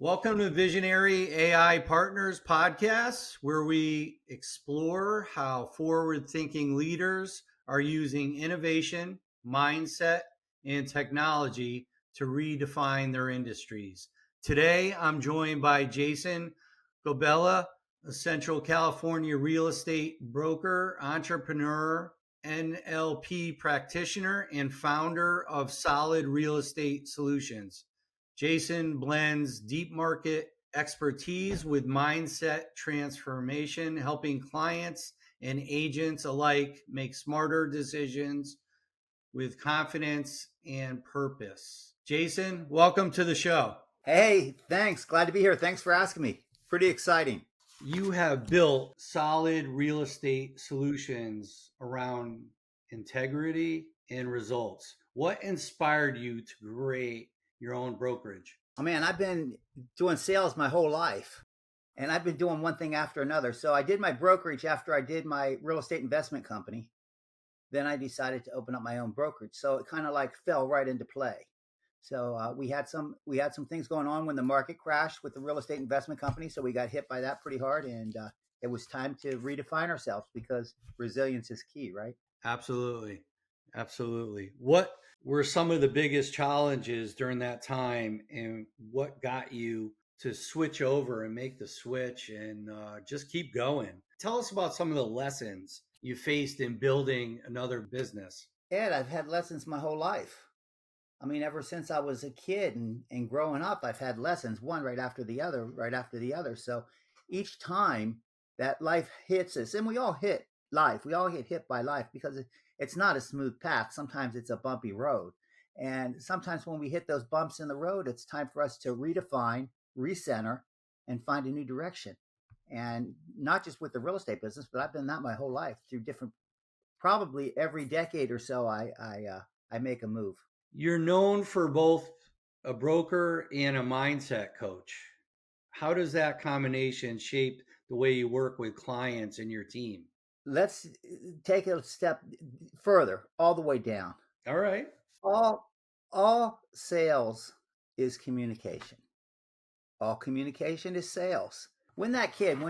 Welcome to Visionary AI Partners podcast, where we explore how forward thinking leaders are using innovation, mindset, and technology to redefine their industries. Today, I'm joined by Jason Gobeli, a Central California real estate broker, entrepreneur, NLP practitioner, and founder of Solid Real Estate Solutions. Jason blends deep market expertise with mindset transformation, helping clients and agents alike make smarter decisions with confidence and purpose. Jason, welcome to the show. Hey, thanks. Glad to be here. Thanks for asking me. Pretty exciting. You have built solid real estate solutions around integrity and results. What inspired you to create your own brokerage? Oh man, I've been doing sales my whole life and I've been doing one thing after another. So I did my brokerage after I did my real estate investment company. Then I decided to open up my own brokerage. So it kind of like fell right into play. So we had some things going on when the market crashed with the real estate investment company. So we got hit by that pretty hard, and it was time to redefine ourselves because resilience is key, right? Absolutely. Absolutely. What were some of the biggest challenges during that time, and what got you to switch over and make the switch and just keep going? Tell us about some of the lessons you faced in building another business. Ed, I've had lessons my whole life. I mean, ever since I was a kid and growing up, I've had lessons, one right after the other, right after the other. So each time that life hits us, and we all hit life, we all get hit by life because it's not a smooth path. Sometimes it's a bumpy road. And sometimes when we hit those bumps in the road, it's time for us to redefine, recenter, and find a new direction. And not just with the real estate business, but I've been that my whole life through different, probably every decade or so, I make a move. You're known for both a broker and a mindset coach. How does that combination shape the way you work with clients and your team? Let's take a step further, all the way down. All right. All sales is communication. All communication is sales. When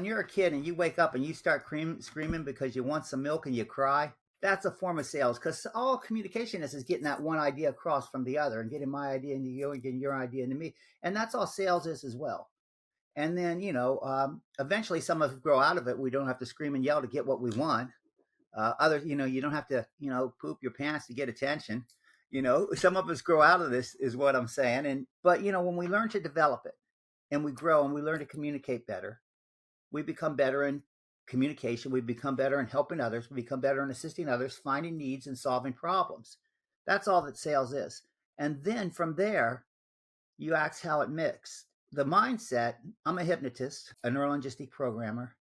you're a kid and you wake up and you start screaming because you want some milk and you cry, that's a form of sales, because all communication is getting that one idea across from the other and getting my idea into you and getting your idea into me. And that's all sales is as well. And then, eventually some of us grow out of it. We don't have to scream and yell to get what we want. Others, you don't have to, poop your pants to get attention. Some of us grow out of this is what I'm saying. But when we learn to develop it and we grow and we learn to communicate better, we become better in communication. We become better in helping others. We become better in assisting others, finding needs and solving problems. That's all that sales is. And then from there, you ask how it mixed. The mindset, I'm a hypnotist, a neurolinguistic programmer,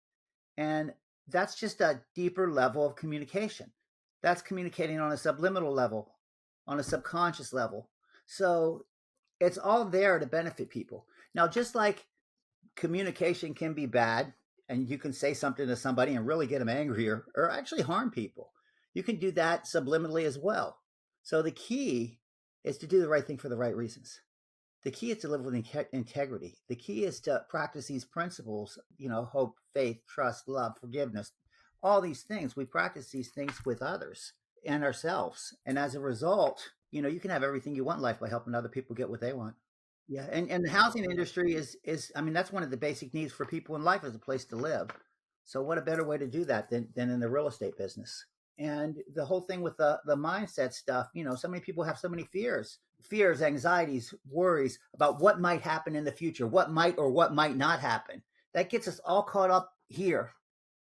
and that's just a deeper level of communication. That's communicating on a subliminal level, on a subconscious level. So it's all there to benefit people. Now, just like communication can be bad, and you can say something to somebody and really get them angry or actually harm people, you can do that subliminally as well. So the key is to do the right thing for the right reasons. The key is to live with integrity. The key is to practice these principles, hope, faith, trust, love, forgiveness, all these things. We practice these things with others and ourselves. And as a result, you can have everything you want in life by helping other people get what they want. Yeah. And the housing industry is, I mean, that's one of the basic needs for people in life, is a place to live. So what a better way to do that than in the real estate business? And the whole thing with the mindset stuff, so many people have so many fears, anxieties, worries about what might happen in the future, what might or what might not happen. That gets us all caught up here.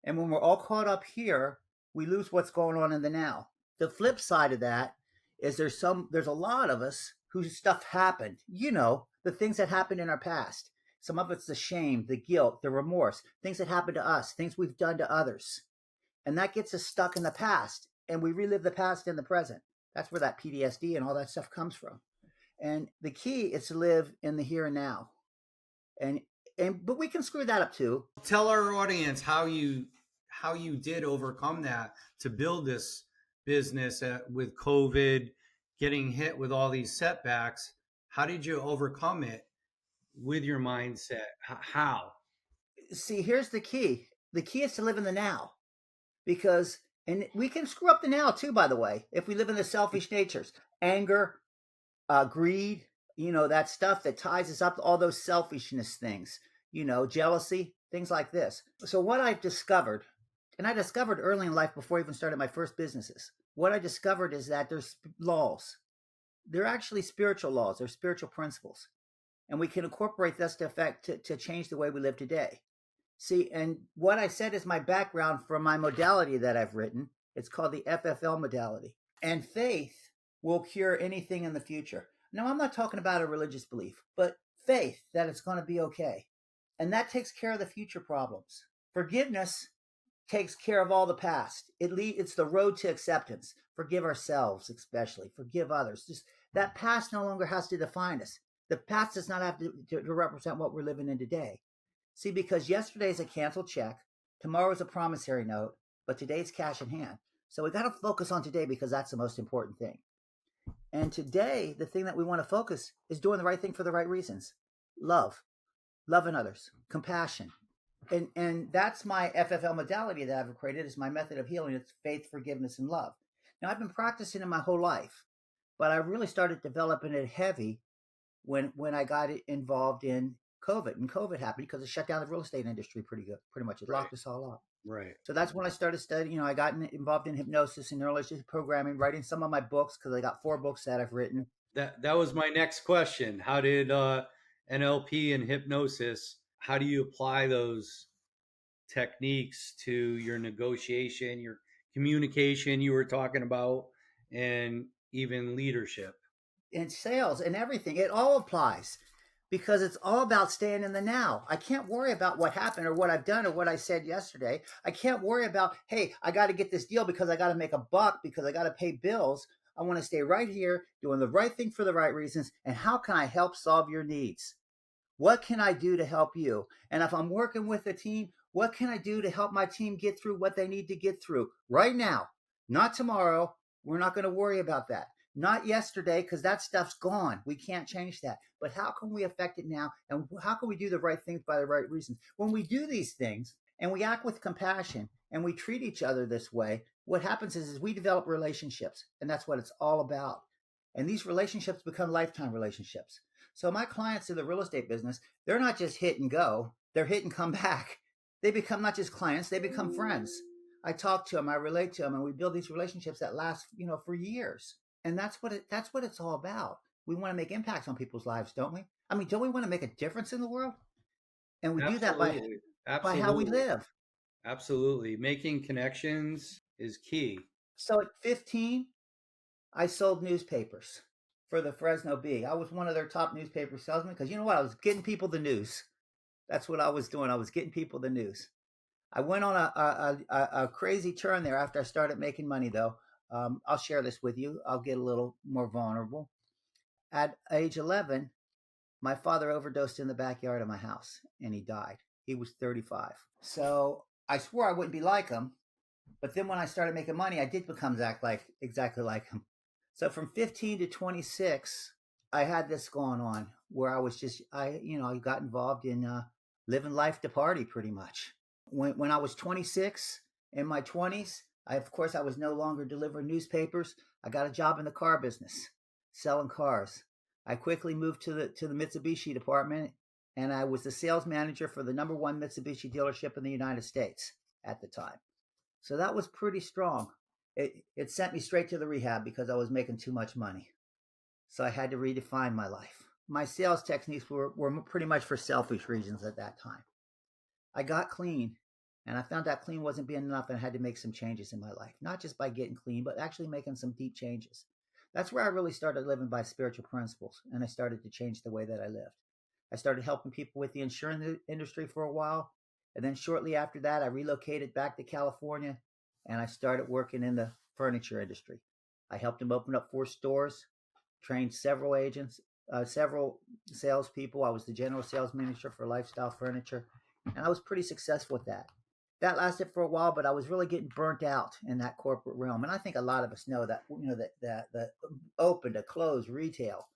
And when we're all caught up here, we lose what's going on in the now. The flip side of that is there's a lot of us whose stuff happened, the things that happened in our past. Some of it's the shame, the guilt, the remorse, things that happened to us, things we've done to others. And that gets us stuck in the past, and we relive the past in the present. That's where that PTSD and all that stuff comes from. And the key is to live in the here and now. But we can screw that up too. Tell our audience how you did overcome that to build this business with COVID, getting hit with all these setbacks. How did you overcome it with your mindset? How? See, here's the key. The key is to live in the now, because and we can screw up the now too, by the way, if we live in the selfish natures, anger, greed, that stuff that ties us up to all those selfishness things, jealousy, things like this. So what I've discovered, and I discovered early in life before I even started my first businesses, what I discovered is that there's laws. They're actually spiritual laws. They're spiritual principles. And we can incorporate this to effect to change the way we live today. See, and what I said is my background from my modality that I've written. It's called the FFL modality. And faith will cure anything in the future. Now, I'm not talking about a religious belief, but faith that it's going to be okay. And that takes care of the future problems. Forgiveness takes care of all the past. It's the road to acceptance. Forgive ourselves, especially. Forgive others. Just that past no longer has to define us. The past does not have to represent what we're living in today. See, because yesterday is a canceled check, tomorrow is a promissory note, but today's cash in hand. So we got to focus on today because that's the most important thing. And today, the thing that we want to focus is doing the right thing for the right reasons. Love in others, compassion. And that's my FFL modality that I've created. Is my method of healing. It's faith, forgiveness, and love. Now, I've been practicing it my whole life, but I really started developing it heavy when I got involved in COVID. And COVID happened because it shut down the real estate industry pretty much. It locked us all up. Right. So that's when I started studying. I got involved in hypnosis and neurological programming, writing some of my books, because I got 4 books that I've written. That was my next question. How did NLP and hypnosis, how do you apply those techniques to your negotiation, your communication you were talking about, and even leadership? In sales and everything, it all applies, because it's all about staying in the now. I can't worry about what happened or what I've done or what I said yesterday. I can't worry about, hey, I got to get this deal because I got to make a buck, because I got to pay bills. I want to stay right here doing the right thing for the right reasons. And how can I help solve your needs? What can I do to help you? And if I'm working with a team, what can I do to help my team get through what they need to get through right now? Not tomorrow. We're not going to worry about that. Not yesterday, because that stuff's gone. We can't change that. But how can we affect it now? And how can we do the right things by the right reasons? When we do these things and we act with compassion and we treat each other this way, what happens is we develop relationships. And that's what it's all about. And these relationships become lifetime relationships. So my clients in the real estate business, they're not just hit and go. They're hit and come back. They become not just clients, they become friends. I talk to them, I relate to them, and we build these relationships that last, for years. And that's what it's all about. We want to make impacts on people's lives, don't we? I mean, don't we want to make a difference in the world? And we do that by how we live. Absolutely. Making connections is key. So at 15, I sold newspapers for the Fresno Bee. I was one of their top newspaper salesmen, because you know what? I was getting people the news. That's what I was doing. I was getting people the news. I went on a crazy turn there after I started making money, though. I'll share this with you. I'll get a little more vulnerable. At age 11, my father overdosed in the backyard of my house, and he died. He was 35. So I swore I wouldn't be like him. But then when I started making money, I did become exactly like him. So from 15 to 26, I had this going on where I was just, I got involved in living life to party pretty much. When I was 26, in my 20s, of course, I was no longer delivering newspapers. I got a job in the car business, selling cars. I quickly moved to the Mitsubishi department, and I was the sales manager for the number 1 Mitsubishi dealership in the United States at the time. So that was pretty strong. It sent me straight to the rehab because I was making too much money. So I had to redefine my life. My sales techniques were pretty much for selfish reasons at that time. I got clean, and I found out clean wasn't being enough, and I had to make some changes in my life. Not just by getting clean, but actually making some deep changes. That's where I really started living by spiritual principles, and I started to change the way that I lived. I started helping people with the insurance industry for a while, and then shortly after that, I relocated back to California, and I started working in the furniture industry. I helped them open up 4 stores, trained several agents, several salespeople. I was the general sales manager for lifestyle furniture, and I was pretty successful with that. That lasted for a while, but I was really getting burnt out in that corporate realm. And I think a lot of us know that, that the open to close retail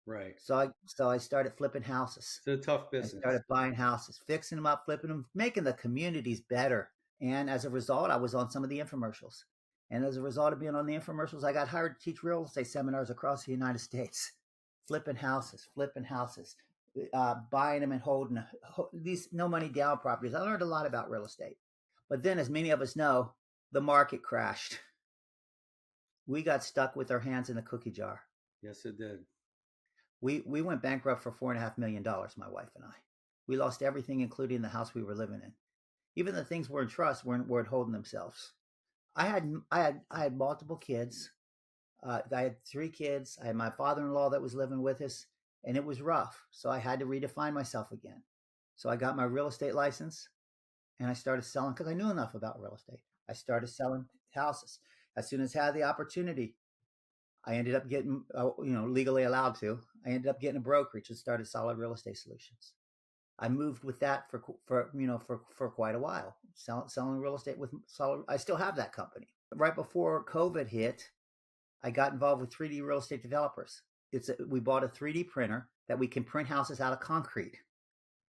Right. So I started flipping houses. It's a tough I business. started buying houses, fixing them up, flipping them, making the communities better. And as a result, I was on some of the infomercials. And as a result of being on the infomercials, I got hired to teach real estate seminars across the United States, flipping houses, buying them and holding these no money down properties. I learned a lot about real estate. But then, as many of us know, the market crashed. We got stuck with our hands in the cookie jar. Yes, it did. We went bankrupt for $4.5 million, my wife and I. We lost everything, including the house we were living in. Even the things were in trust weren't holding themselves. I had multiple kids. I had 3 kids. I had my father-in-law that was living with us, and it was rough. So I had to redefine myself again. So I got my real estate license, and I started selling because I knew enough about real estate. I started selling houses. As soon as I had the opportunity, I ended up getting, legally allowed to. I ended up getting a brokerage and started Solid Real Estate Solutions. I moved with that for quite a while, selling real estate with Solid. I still have that company. Right before COVID hit, I got involved with 3D real estate developers. We bought a 3D printer that we can print houses out of concrete.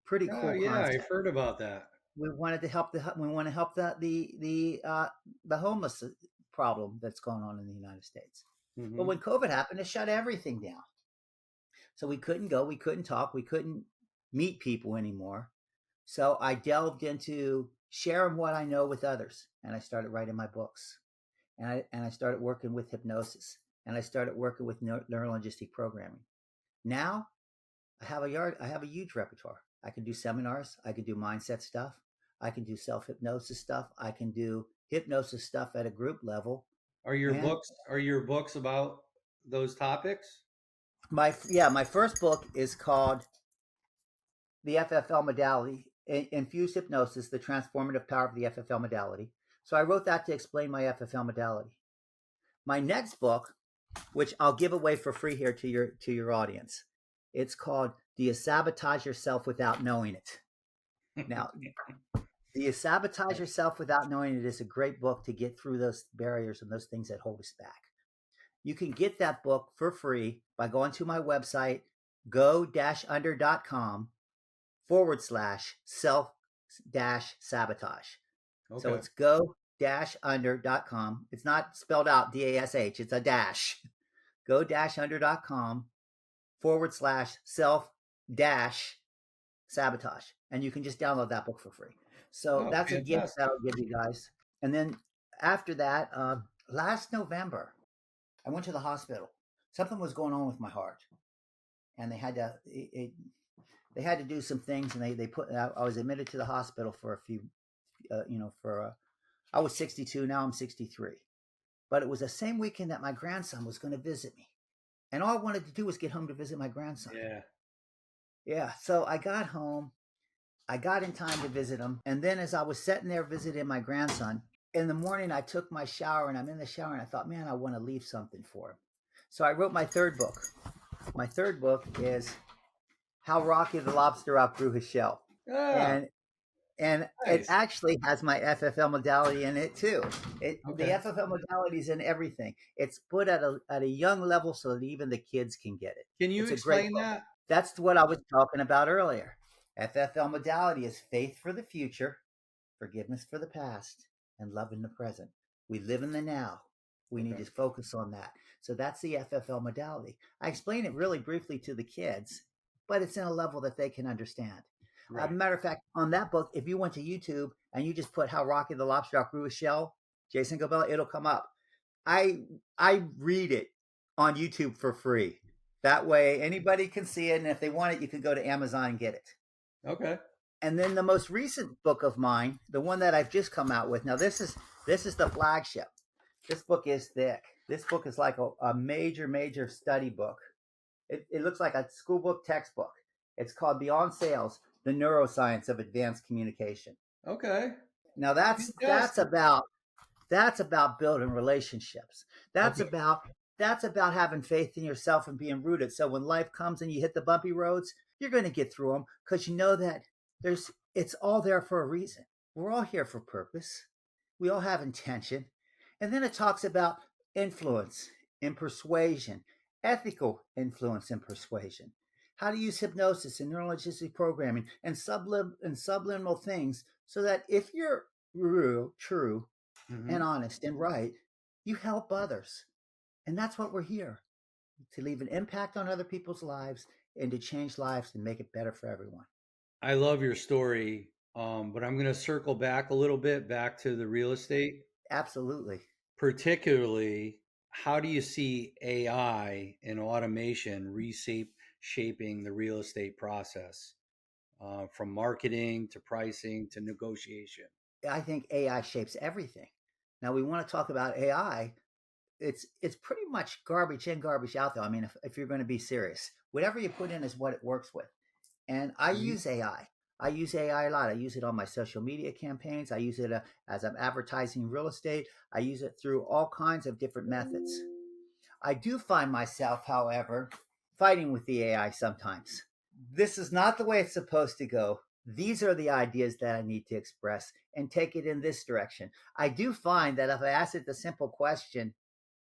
Pretty Oh cool yeah, I've concept. heard about that. We wanted to help the homeless problem that's going on in the United States. But Hmm. when COVID happened, it shut everything down. So we couldn't go, we couldn't talk, we couldn't meet people anymore. So I delved into sharing what I know with others, and I started writing my books, and I started working with hypnosis, and I started working with neurolinguistic programming. Now I have a huge repertoire. I can do seminars, I can do mindset stuff, I can do self hypnosis stuff, I can do hypnosis stuff at a group level, and Are your books about those topics? my first book is called the FFL modality, infused hypnosis, the transformative power of the FFL modality. So I wrote that to explain my FFL modality. My next book, which I'll give away for free here to your audience, it's called "Do You Sabotage Yourself Without Knowing It?" Now, "Do You Sabotage Yourself Without Knowing It" is a great book to get through those barriers and those things that hold us back. You can get that book for free by going to my website, go-under.com/self sabotage. So Okay. it's go-under.com. It's not spelled out DASH, it's a dash. Go-under.com/self sabotage. And you can just download that book for free. So Oh, that's a gift fantastic. that I'll give you guys. And then after that, last November, I went to the hospital. Something was going on with my heart, and they had to do some things, and they put. I was admitted to the hospital for a few, I was 62. Now I'm 63. But it was the same weekend that my grandson was going to visit me, and all I wanted to do was get home to visit my grandson. Yeah. Yeah. So I got home. I got in time to visit him, and then as I was sitting there visiting my grandson in the morning, I took my shower, and I'm in the shower, and I thought, man, I want to leave something for him. So I wrote my third book. My third book is How Rocky the Lobster Outgrew His Shell. Ah, And it nice. actually has my FFL modality in it too. The Okay. FFL modality is in everything. It's put at a young level so that even the kids can get it. Can you It's a great explain book. that? That's what I was talking about earlier. FFL modality is faith for the future, forgiveness for the past, and love in the present. We live in the now. We need Okay. to focus on that. So that's the FFL modality. I explain it really briefly to the kids, but it's in a level that they can understand. Right. Matter of fact, on that book, if you went to YouTube and you just put "How Rocky the Lobster Outgrew His Shell," Jason Gobeli, it'll come up. I read it on YouTube for free. That way, anybody can see it, and if they want it, you can go to Amazon and get it. Okay. And then the most recent book of mine, the one that I've just come out with. Now this is the flagship. This book is thick. This book is like a major study book. It looks like a school book textbook. It's called Beyond Sales: The Neuroscience of Advanced Communication. Okay. Now Fantastic. that's about building relationships. That's Okay. about that's about having faith in yourself and being rooted. So when life comes and you hit the bumpy roads, you're going to get through them because you know that it's all there for a reason. We're all here for purpose. We all have intention. And then it talks about influence and persuasion ethical influence and persuasion, how to use hypnosis and neurolinguistic programming and subliminal things so that if you're true and Hmm. honest and right, you help others. And that's what we're here to leave an impact on other people's lives and to change lives and make it better for everyone. I love your story, but I'm going to circle back a little bit back to the real estate. Absolutely. Particularly, how do you see AI and automation shaping the real estate process, from marketing to pricing to negotiation? I think AI shapes everything. Now we want to talk about AI. It's pretty much garbage in, garbage out though. I mean, if you're going to be serious, whatever you put in is what it works with. And I Mhm. use AI. I use AI a lot. I use it on my social media campaigns. I use it as I'm advertising real estate. I use it through all kinds of different methods. I do find myself, however, fighting with the AI sometimes. This is not the way it's supposed to go. These are the ideas that I need to express and take it in this direction. I do find that if I ask it the simple question,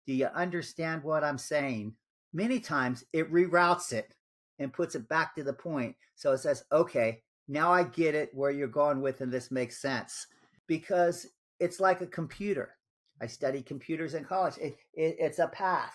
do you understand what I'm saying? Many times it reroutes it and puts it back to the point. So it says, okay, now I get it where you're going with, and this makes sense. Because it's like a computer. I studied computers in college. It's a path.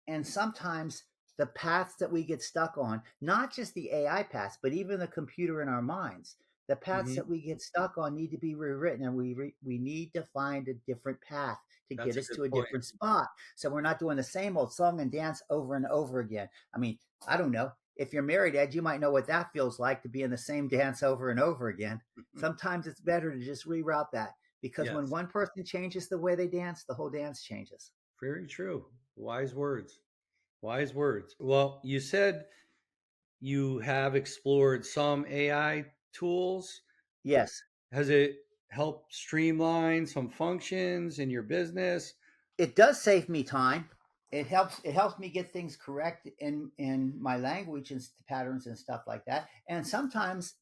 And sometimes the paths that we get stuck on, not just the AI paths, but even the computer in our minds, the paths Hmm. that we get stuck on need to be rewritten, and we need to find a different path to That's get a us good to a point. different spot. So we're not doing the same old song and dance over and over again. I mean, I don't know. If you're married, Ed, you might know what that feels like to be in the same dance over and over again. Sometimes it's better to just reroute that because when Yes, one person changes the way they dance, the whole dance changes. very true. Wise words. Wise words. Well, you said you have explored some AI tools. Yes. Has it helped streamline some functions in your business? It does save me time. It helps me get things correct in my language and patterns and stuff like that. And sometimes,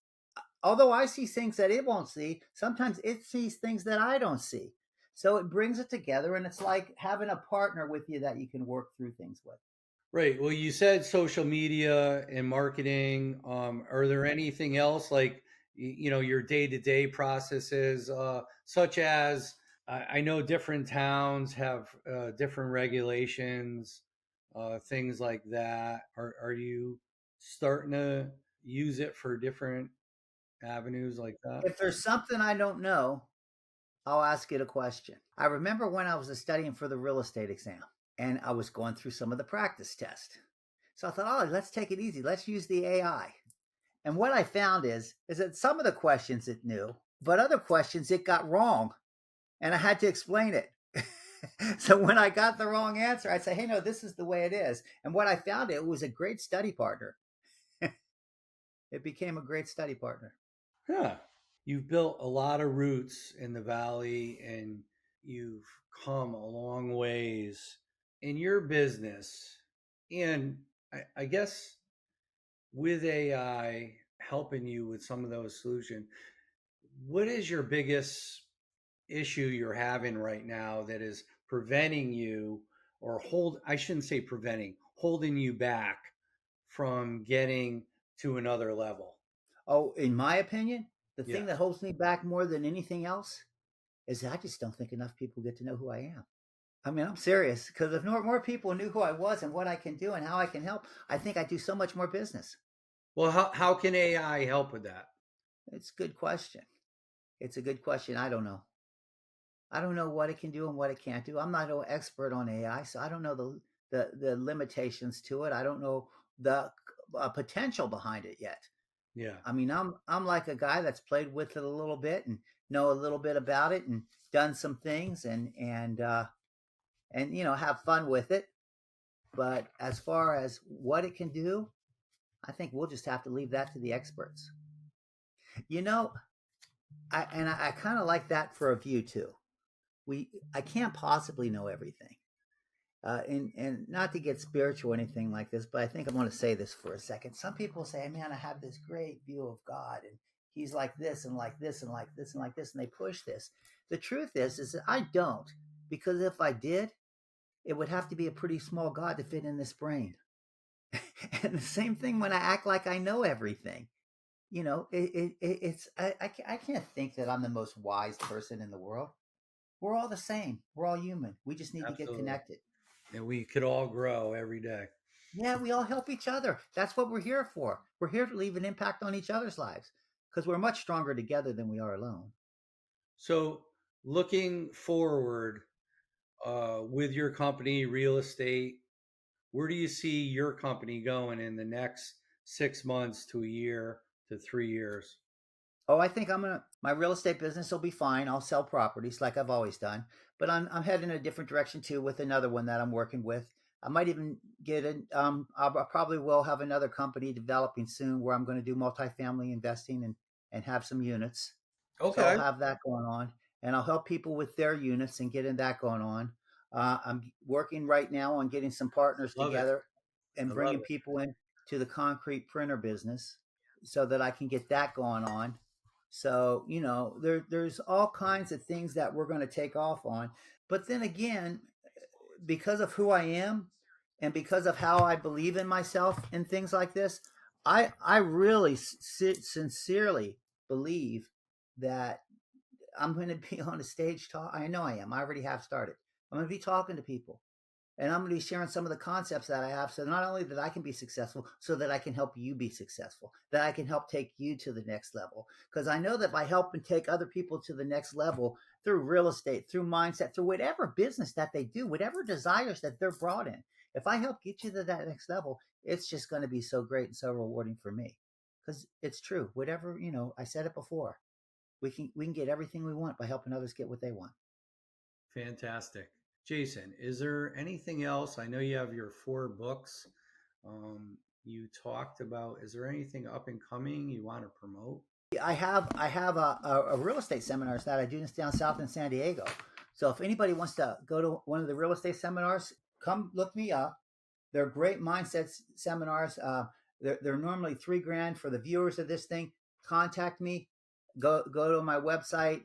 although I see things that it won't see, sometimes it sees things that I don't see. So it brings it together, and it's like having a partner with you that you can work through things with. Right. Well, you said social media and marketing. Are there anything else like your day to day processes, such as I know different towns have different regulations, things like that. Are you starting to use it for different avenues like that? If there's something I don't know, I'll ask it a question. I remember when I was studying for the real estate exam, and I was going through some of the practice tests. So I thought, oh, let's take it easy. Let's use the AI. And what I found is that some of the questions it knew, but other questions it got wrong, and I had to explain it. So when I got the wrong answer, I'd say, "Hey, no, this is the way it is." And what I found, it was a great study partner. It became a great study partner. Huh. You've built a lot of roots in the valley and you've come a long ways in your business. And I guess with AI helping you with some of those solutions, what is your biggest issue you're having right now that is preventing you I shouldn't say preventing, holding you back from getting to another level? Oh, in my opinion, the thing Yes. that holds me back more than anything else is that I just don't think enough people get to know who I am. I mean, I'm serious because if more people knew who I was and what I can do and how I can help, I think I do so much more business. Well, how can AI help with that? It's a good question. It's a good question. I don't know. I don't know what it can do and what it can't do. I'm not an expert on AI, so I don't know the limitations to it. I don't know the potential behind it yet. Yeah. I mean, I'm like a guy that's played with it a little bit and know a little bit about it and done some things and have fun with it. But as far as what it can do, I think we'll just have to leave that to the experts. You know, I kind of like that for a view too. I can't possibly know everything. And not to get spiritual or anything like this, but I think I want to say this for a second. Some people say, "Man, I have this great view of God, and He's like this and like this and like this and like this," and they push this. The truth is that I don't, because if I did, it would have to be a pretty small God to fit in this brain. And the same thing when I act like I know everything. I can't think that I'm the most wise person in the world. We're all the same. We're all human. We just need to get Absolutely. connected. And we could all grow every day. Yeah, we all help each other. That's what we're here for. We're here to leave an impact on each other's lives because we're much stronger together than we are alone. So, looking forward with your company, real estate, where do you see your company going in the next 6 months to a year to 3 years? Oh, I think my real estate business will be fine. I'll sell properties like I've always done, but I'm heading in a different direction too with another one that I'm working with. I might even get in. I probably will have another company developing soon where I'm going to do multifamily investing and have some units. So I'll Okay. have that going on, and I'll help people with their units and getting that going on. I'm working right now on getting some partners Love it. together and I love bringing it. people in to the concrete printer business so that I can get that going on. So, there's all kinds of things that we're going to take off on. But then again, because of who I am and because of how I believe in myself and things like this, I really sincerely believe that I'm going to be on a stage talk. I know I am. I already have started. I'm going to be talking to people and I'm going to be sharing some of the concepts that I have so not only that I can be successful, so that I can help you be successful, that I can help take you to the next level. Because I know that by helping take other people to the next level through real estate, through mindset, through whatever business that they do, whatever desires that they're brought in, if I help get you to that next level, it's just going to be so great and so rewarding for me. Because it's true. Whatever, I said it before. We can get everything we want by helping others get what they want. Fantastic. Jason, is there anything else? I know you have your 4 books. You talked about, is there anything up and coming you want to promote? I have a real estate seminars that I do down south in San Diego. So if anybody wants to go to one of the real estate seminars, come look me up. They're great mindset seminars. They're normally $3,000 for the viewers of this thing. Contact me. Go to my website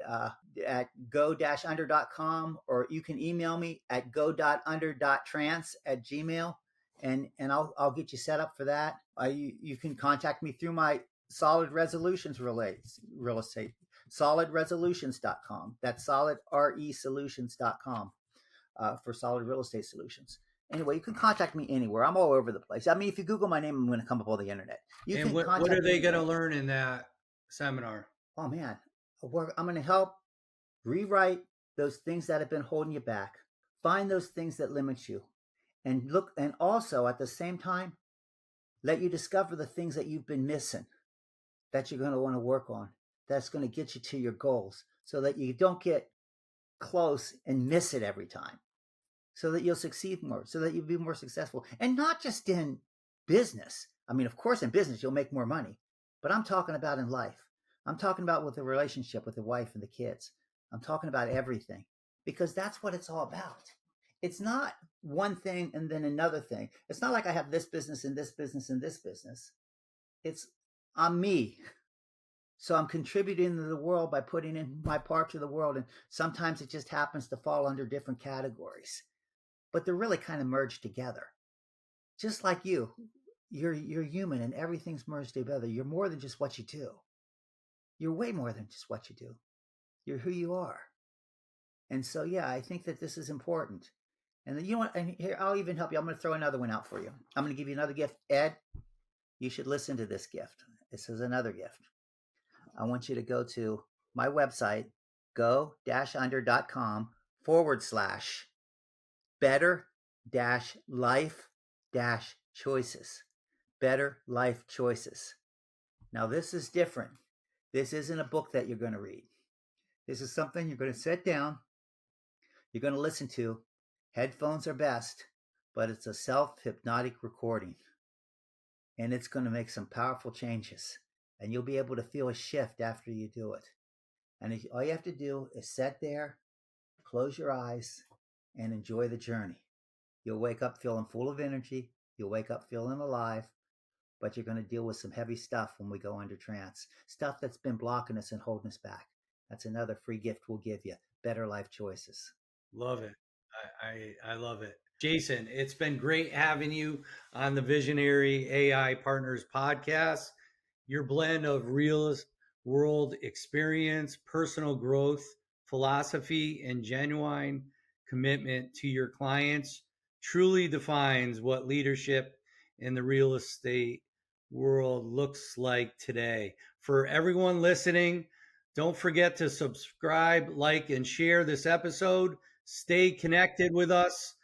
at go-under.com, or you can email me at go.under.trance@gmail, and I'll get you set up for that. You can contact me through my solid resolutions real estate, solidresolutions.com. That's solid resolutions.com for solid real estate solutions. Anyway, you can contact me anywhere. I'm all over the place. I mean, if you Google my name, I'm going to come up all the internet. You And can what are contact they me. going to learn in that seminar? Oh man, I'm going to help rewrite those things that have been holding you back. Find those things that limit you, and look, and also at the same time, let you discover the things that you've been missing that you're going to want to work on. That's going to get you to your goals, so that you don't get close and miss it every time, so that you'll succeed more, so that you'll be more successful. And not just in business. I mean, of course, in business, you'll make more money, but I'm talking about in life. I'm talking about with the relationship with the wife and the kids. I'm talking about everything because that's what it's all about. It's not one thing and then another thing. It's not like I have this business and this business and this business. It's I'm me. So I'm contributing to the world by putting in my part to the world. And sometimes it just happens to fall under different categories, but they're really kind of merged together. Just like you're human and everything's merged together. You're more than just what you do. You're way more than just what you do. You're who you are. And so, yeah, I think that this is important. And then, and here, I'll even help you. I'm going to throw another one out for you. I'm going to give you another gift. Ed, you should listen to this gift. This is another gift. I want you to go to my website, go-under.com/better life choices. Better life choices. Now, this is different. This isn't a book that you're going to read. This is something you're going to sit down, you're going to listen to. Headphones are best, but it's a self-hypnotic recording. And it's going to make some powerful changes. And you'll be able to feel a shift after you do it. And all you have to do is sit there, close your eyes, and enjoy the journey. You'll wake up feeling full of energy. You'll wake up feeling alive. But you're going to deal with some heavy stuff when we go under trance. Stuff that's been blocking us and holding us back. That's another free gift we'll give you. Better life choices. Love it. I love it. Jason, it's been great having you on the Visionary AI Partners podcast. Your blend of real world experience, personal growth, philosophy, and genuine commitment to your clients truly defines what leadership in the real estate world looks like today. For everyone listening, don't forget to subscribe, like, and share this episode. Stay connected with us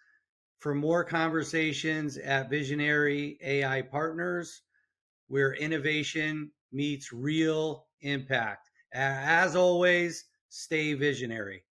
for more conversations at Visionary AI Partners, where innovation meets real impact. As always, stay visionary.